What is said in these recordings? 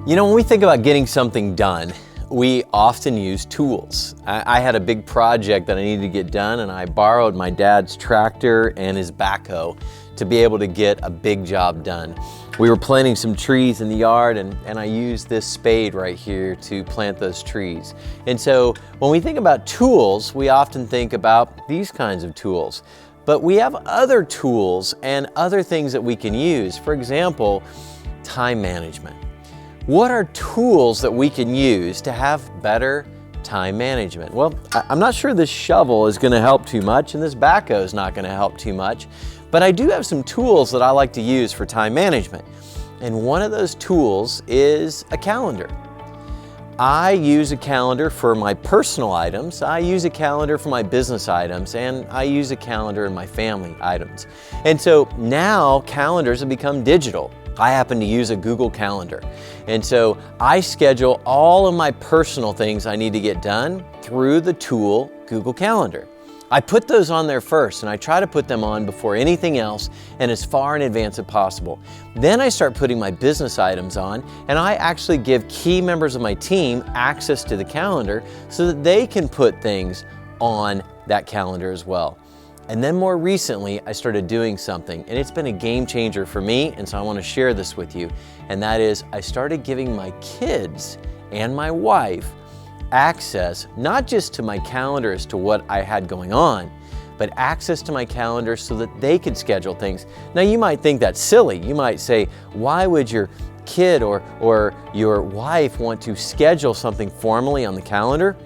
When we think about getting something done, we often use tools. I had a big project that I needed to get done, and I borrowed my dad's tractor and his backhoe to be able to get a big job done. We were planting some trees in the yard, and I used this spade right here to plant those trees. And so when we think about tools, we often think about these kinds of tools. But we have other tools and other things that we can use. For example, time management. What are tools that we can use to have better time management? Well, I'm not sure this shovel is going to help too much, and this backhoe is not going to help too much, but I do have some tools that I like to use for time management. And one of those tools is a calendar. I use a calendar for my personal items, I use a calendar for my business items, and I use a calendar in my family items. And so now calendars have become digital. I happen to use a Google Calendar. And so I schedule all of my personal things I need to get done through the tool Google Calendar. I put those on there first, and I try to put them on before anything else and as far in advance as possible. Then I start putting my business items on, and I actually give key members of my team access to the calendar so that they can put things on that calendar as well. And then more recently, I started doing something, and it's been a game changer for me, and so I want to share this with you. And that is, I started giving my kids and my wife access, not just to my calendar as to what I had going on, but access to my calendar so that they could schedule things. Now, you might think that's silly. You might say, why would your kid or your wife want to schedule something formally on the calendar?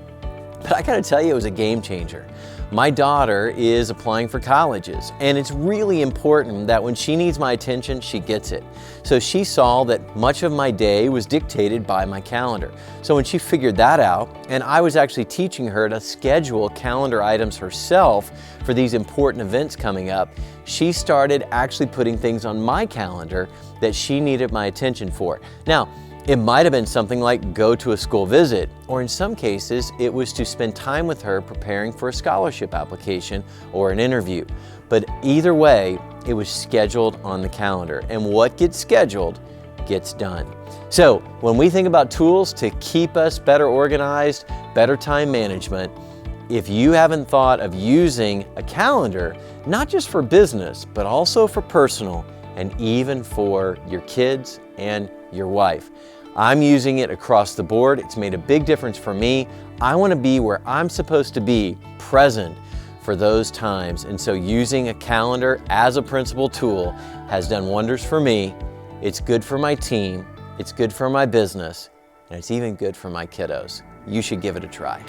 But I gotta tell you, it was a game changer. My daughter is applying for colleges, and it's really important that when she needs my attention, she gets it. So she saw that much of my day was dictated by my calendar. So when she figured that out, and I was actually teaching her to schedule calendar items herself for these important events coming up, she started actually putting things on my calendar that she needed my attention for. Now, it might have been something like go to a school visit, or in some cases, it was to spend time with her preparing for a scholarship application or an interview. But either way, it was scheduled on the calendar, and what gets scheduled gets done. So when we think about tools to keep us better organized, better time management, if you haven't thought of using a calendar, not just for business, but also for personal, and even for your kids and your wife. I'm using it across the board. It's made a big difference for me. I want to be where I'm supposed to be, present for those times. And so using a calendar as a principal tool has done wonders for me. It's good for my team. It's good for my business. And it's even good for my kiddos. You should give it a try.